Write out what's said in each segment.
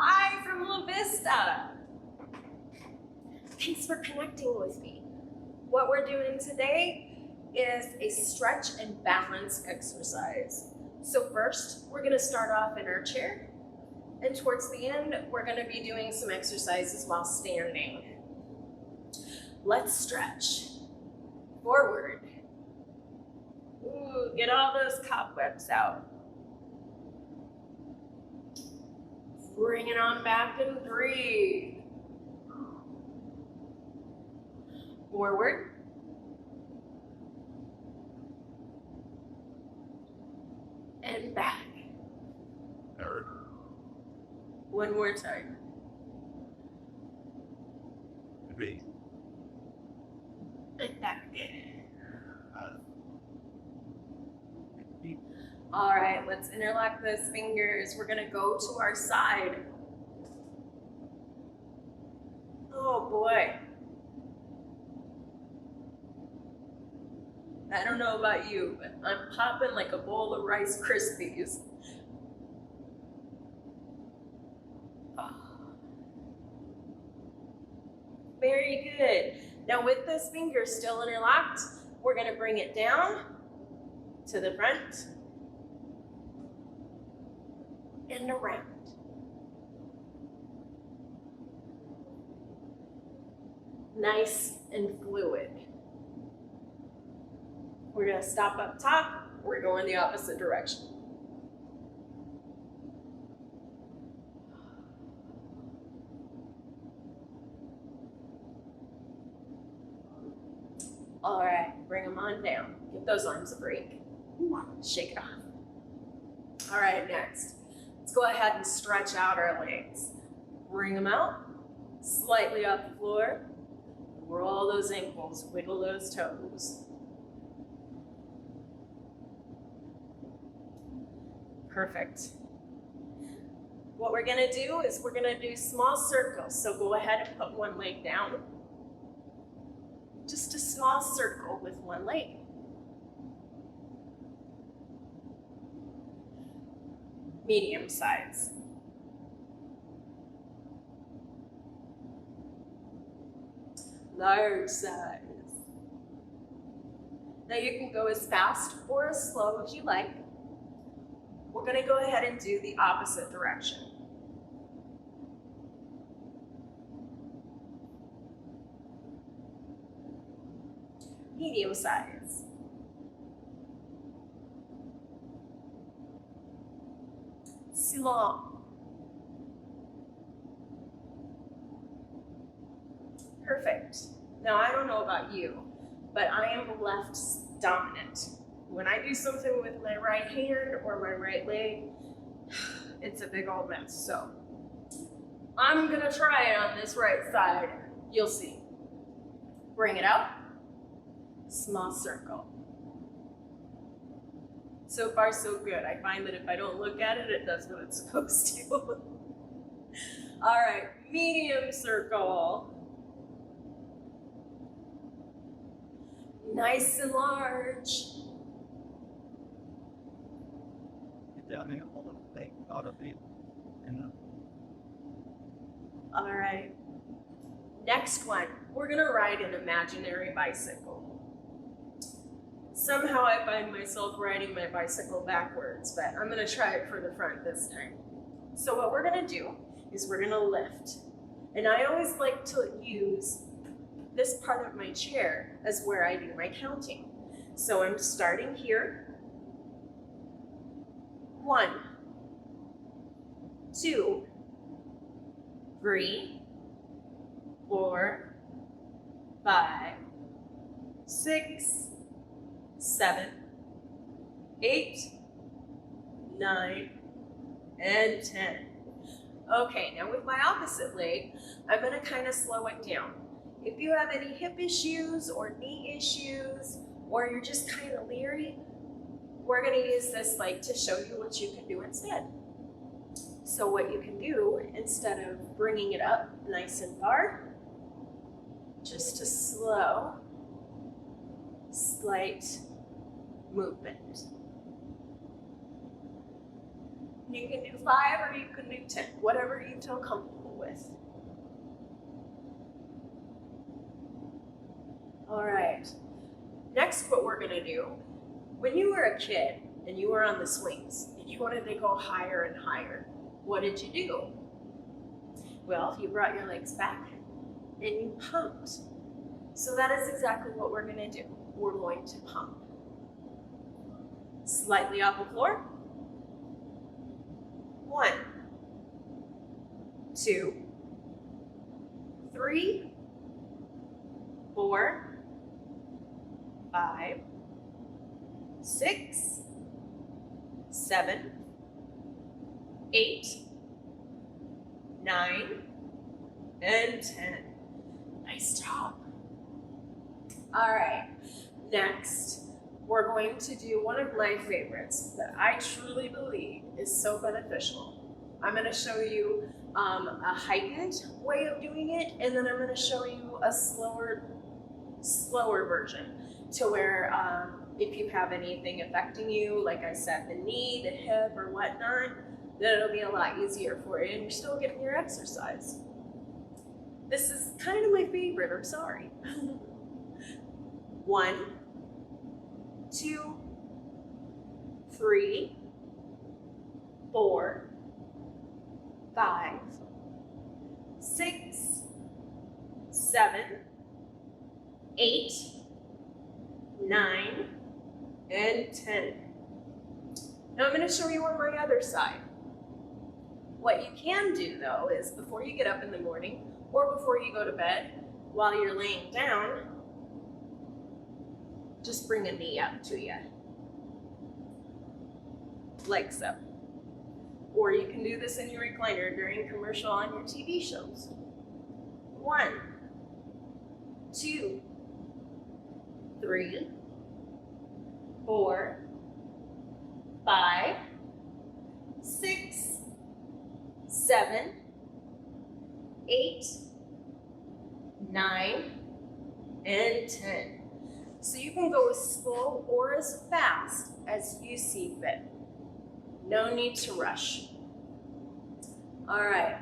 Hi from La Vista. Thanks for connecting with me. What we're doing today is a stretch and balance exercise. So first, we're gonna start off in our chair, and towards the end, we're gonna be doing some exercises while standing. Let's stretch. Forward. Ooh, get all those cobwebs out. Bring it on back and breathe. Forward. And back. One more time. Breathe. And back. All right, let's interlock those fingers. We're gonna go to our side. Oh boy. I don't know about you, but I'm popping like a bowl of Rice Krispies. Very good. Now with those fingers still interlocked, we're gonna bring it down to the front and around. Nice and fluid. We're gonna stop up top, we're going the opposite direction. All right, bring them on down. Give those arms a break. Shake it off. All right, next. Let's go ahead and stretch out our legs. Bring them out, slightly off the floor. Roll those ankles, wiggle those toes. Perfect. What we're gonna do is we're gonna do small circles. So go ahead and put one leg down. Just a small circle with one leg. Medium size. Large size. Now you can go as fast or as slow as you like. We're gonna go ahead and do the opposite direction. Medium size. Slow. Perfect. Now I don't know about you, but I am left dominant. When I do something with my right hand or my right leg, it's a big old mess. So I'm gonna try it on this right side. You'll see. Bring it out. Small circle. So far, so good. I find that if I don't look at it, it does what it's supposed to. All right, medium circle. Nice and large. Down here, hold the leg out of it. All right. Next one, we're gonna ride an imaginary bicycle. Somehow I find myself riding my bicycle backwards, but I'm gonna try it for the front this time. So what we're gonna do is we're gonna lift. And I always like to use this part of my chair as where I do my counting. So I'm starting here. 1, 2, 3, 4, 5, 6, 7, 8, 9, and 10. Okay, now with my opposite leg, I'm gonna kind of slow it down. If you have any hip issues or knee issues, or you're just kind of leery, we're gonna use this leg to show you what you can do instead. So what you can do, instead of bringing it up nice and far, just a slow, slight movement. You can do 5 or you can do 10, whatever you feel comfortable with. All right, next what we're gonna do, when you were a kid and you were on the swings and you wanted to go higher and higher, what did you do? Well, you brought your legs back and you pumped. So that is exactly what we're gonna do. We're going to pump. Slightly off the floor. 1, 2, 3, 4, 5, 6, 7, 8, 9, and 10. Nice job. All right, next, we're going to do one of my favorites that I truly believe is so beneficial. I'm gonna show you a heightened way of doing it, and then I'm gonna show you a slower version to where if you have anything affecting you, like I said, the knee, the hip, or whatnot, then it'll be a lot easier for you and you're still getting your exercise. This is kind of my favorite, I'm sorry. 1, 2, 3, 4, 5, 6, 7, 8, 9, and 10. Now I'm going to show you on my other side. What you can do though is before you get up in the morning or before you go to bed, while you're laying down, just bring a knee up to you, like so. Or you can do this in your recliner during commercial on your TV shows. 1, 2, 3, 4, 5, 6, 7, 8, 9, and 10. So you can go as slow or as fast as you see fit. No need to rush. All right,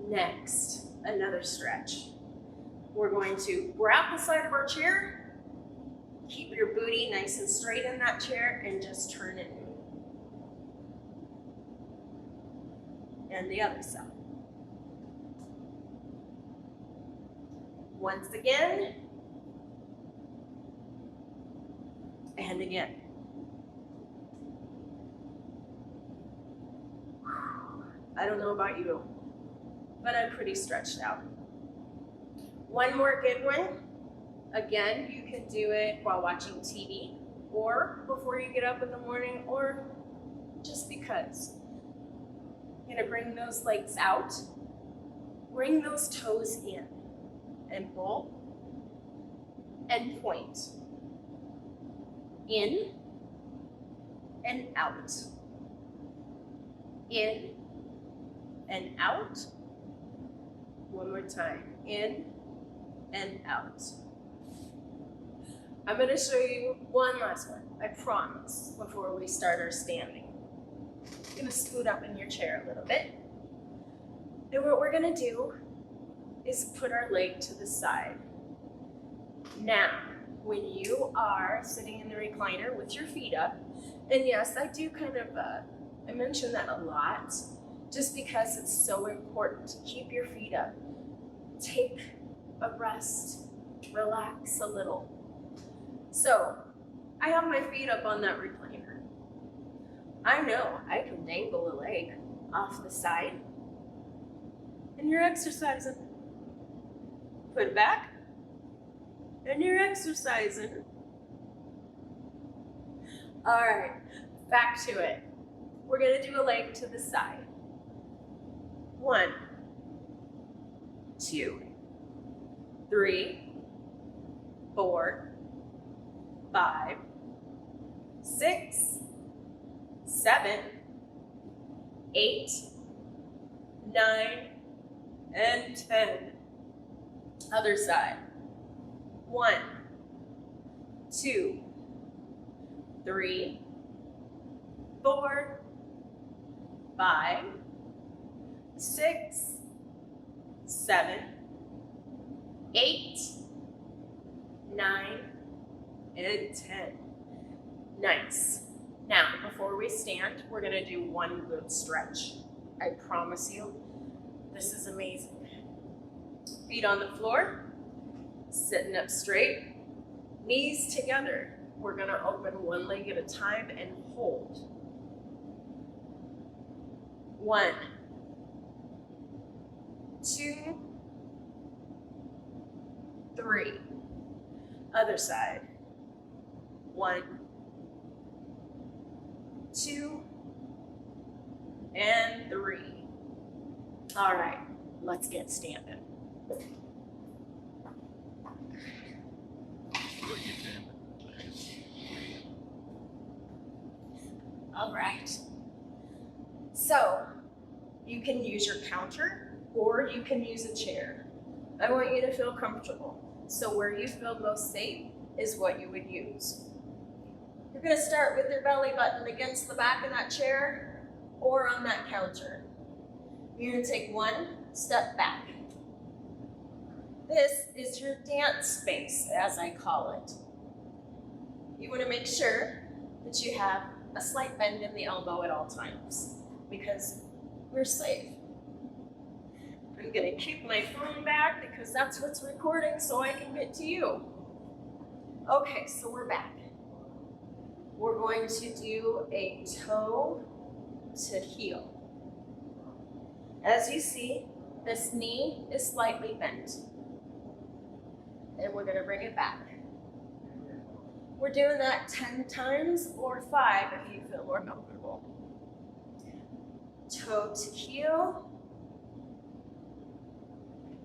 next, another stretch. We're going to grab the side of our chair, keep your booty nice and straight in that chair, and just turn it. And the other side. Once again, and again. I don't know about you, but I'm pretty stretched out. One more good one. Again, you can do it while watching TV or before you get up in the morning or just because. You're gonna bring those legs out, bring those toes in, and pull and point. In and out. In and out. One more time. In and out. I'm going to show you one last one, I promise, before we start our standing. I'm going to scoot up in your chair a little bit. And what we're going to do is put our leg to the side. Now, when you are sitting in the recliner with your feet up, and yes, I do kind of, I mention that a lot, just because it's so important to keep your feet up. Take a rest, relax a little. So, I have my feet up on that recliner. I know I can dangle a leg off the side, and you're exercising. Put it back, and you're exercising. All right, back to it. We're gonna do a leg to the side. 1, 2, 3, 4, 5, 6, 7, 8, 9, and 10. Other side. 1, 2, 3, 4, 5, 6, 7, 8, 9, and 10. Nice. Now, before we stand, we're gonna do one good stretch. I promise you, this is amazing. Feet on the floor, sitting up straight, knees together. We're gonna open one leg at a time and hold. 1, 2, 3. Other side. 1, 2, and 3. All right, let's get standing. All right. So you can use your counter or you can use a chair. I want you to feel comfortable. So where you feel most safe is what you would use. You're gonna start with your belly button against the back of that chair or on that counter. You're gonna take one step back. This is your dance space, as I call it. You wanna make sure that you have a slight bend in the elbow at all times because we're safe. I'm gonna keep my phone back because that's what's recording so I can get to you. Okay, so we're back. We're going to do a toe to heel. As you see, this knee is slightly bent. And we're gonna bring it back. We're doing that 10 times or 5 if you feel more comfortable. Toe to heel.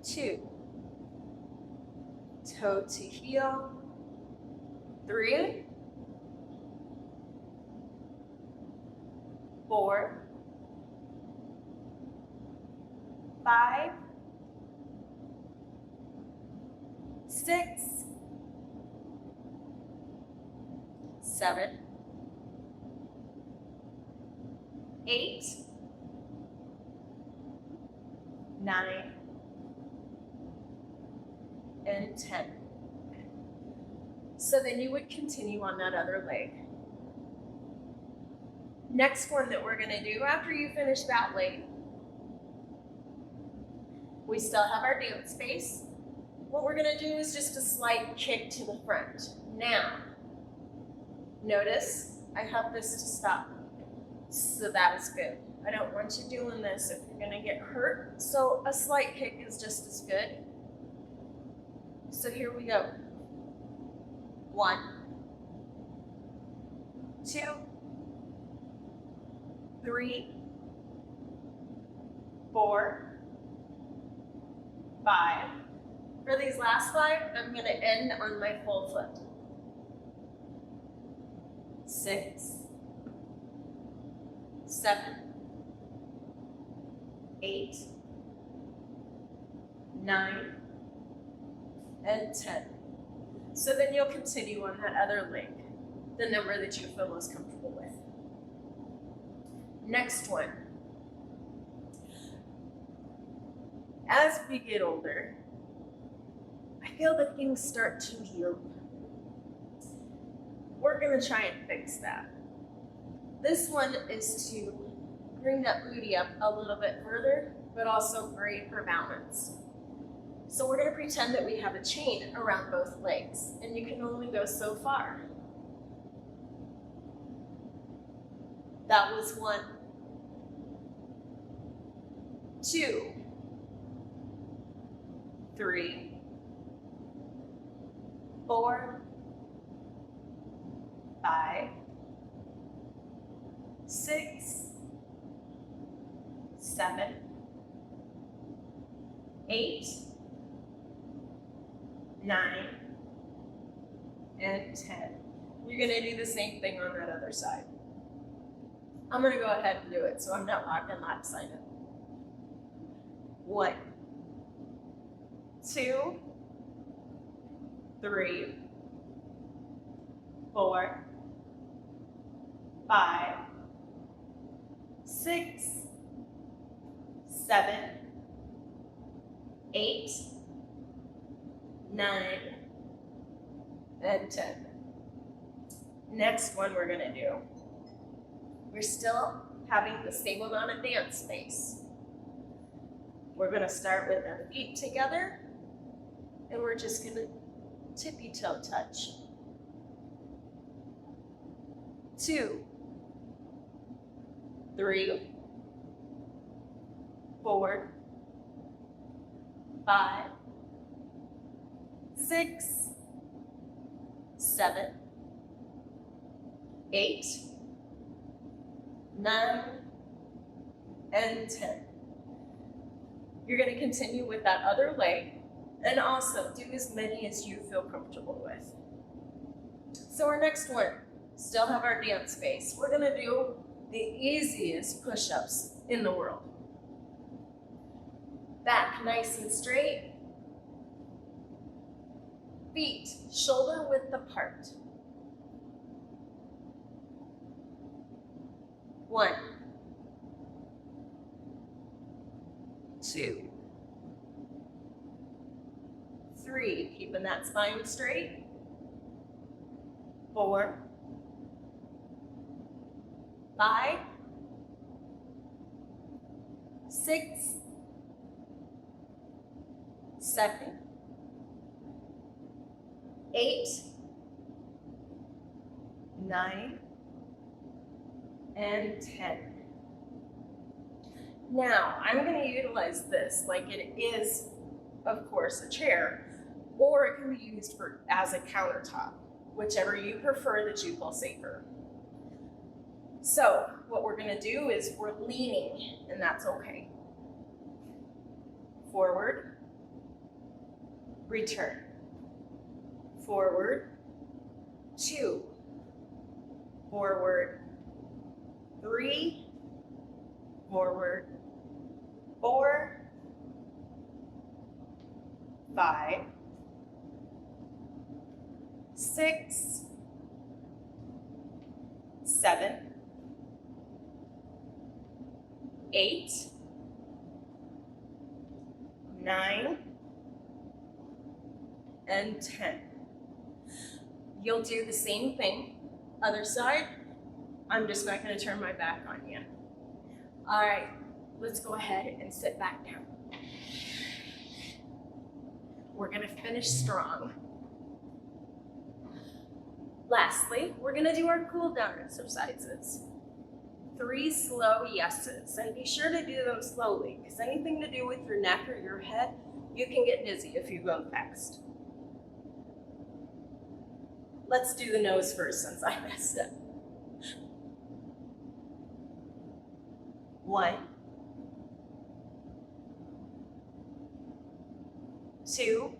2. Toe to heel. 3. 4. 5. 6. 7. 8. 9. And 10. So then you would continue on that other leg. Next one that we're gonna do after you finish that leg, we still have our dance space. What we're gonna do is just a slight kick to the front. Now, notice I have this to stop, so that is good. I don't want you doing this if you're gonna get hurt, so a slight kick is just as good. So here we go. 1, 2, 3, 4, 5. For these last 5, I'm going to end on my full foot. 6, 7, 8, 9, and 10. So then you'll continue on that other leg, the number that you feel most comfortable with. Next one. As we get older, I feel that things start to loop. We're gonna try and fix that. This one is to bring that booty up a little bit further, but also great for balance. So we're gonna pretend that we have a chain around both legs, and you can only go so far. That was 1, 2, 3, 4, 5, 6, 7, 8, 9, and 10. You're gonna do the same thing on that other side. I'm gonna go ahead and do it so I'm not locked in that side. 1, 2, 3, 4, 5, 6, 7, 8, 9, and 10. Next one we're gonna do. We're still having the same amount of dance space. We're gonna start with our feet together, and we're just gonna tippy toe touch. 2, 3, 4, 5, 6, 7, 8, 9, and 10. You're going to continue with that other leg and also do as many as you feel comfortable with. So our next one, still have our dance space. We're going to do the easiest push-ups in the world. Back nice and straight. Feet shoulder width apart. 1, 2, 3, keeping that spine straight. 4, 5, 6, 7, 8, 9, and 10. Now, I'm going to utilize this like it is, of course, a chair, or it can be used as a countertop, whichever you prefer that you feel safer. So, what we're going to do is we're leaning, and that's okay. Forward, return. Forward, 2, forward, 3, forward, 4, 5, 6, 7, 8, 9, and 10. You'll do the same thing. Other side. I'm just not going to turn my back on you. All right, let's go ahead and sit back down. We're going to finish strong. Lastly, we're going to do our cool down exercises. 3 slow yeses, and be sure to do them slowly, because anything to do with your neck or your head, you can get dizzy if you go fast. Let's do the nose first since I messed up. 1, 2,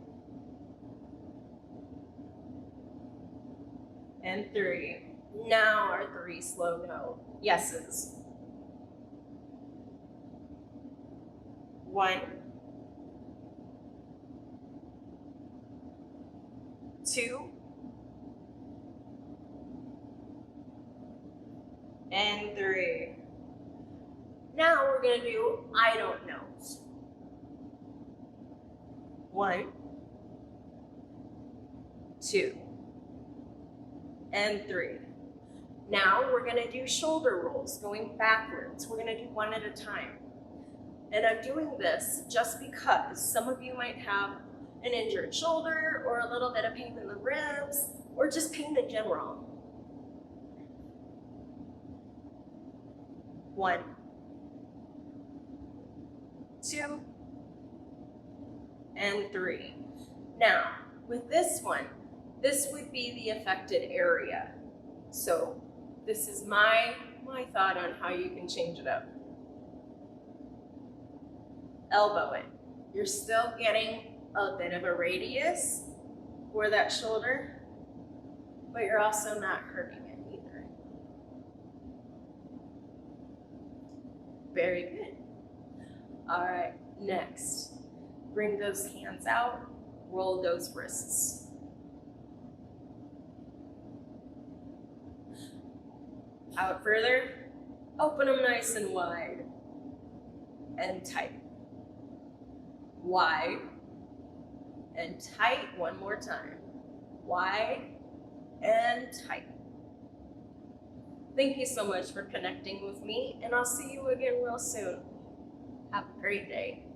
and 3. Now our 3 slow no yeses. 1, 2, and 3. Now we're going to do I don't knows. 1, 2, and 3. Now we're going to do shoulder rolls going backwards. We're going to do one at a time. And I'm doing this just because some of you might have an injured shoulder or a little bit of pain in the ribs or just pain in general. 1, 2, and 3. Now, with this one, this would be the affected area. So this is my thought on how you can change it up. Elbow it. You're still getting a bit of a radius for that shoulder, but you're also not hurting it either. Very good. All right, next, bring those hands out, roll those wrists. Out further, open them nice and wide and tight. wide, and tight one more time. Wide and tight. Thank you so much for connecting with me, and I'll see you again real soon. Have a great day.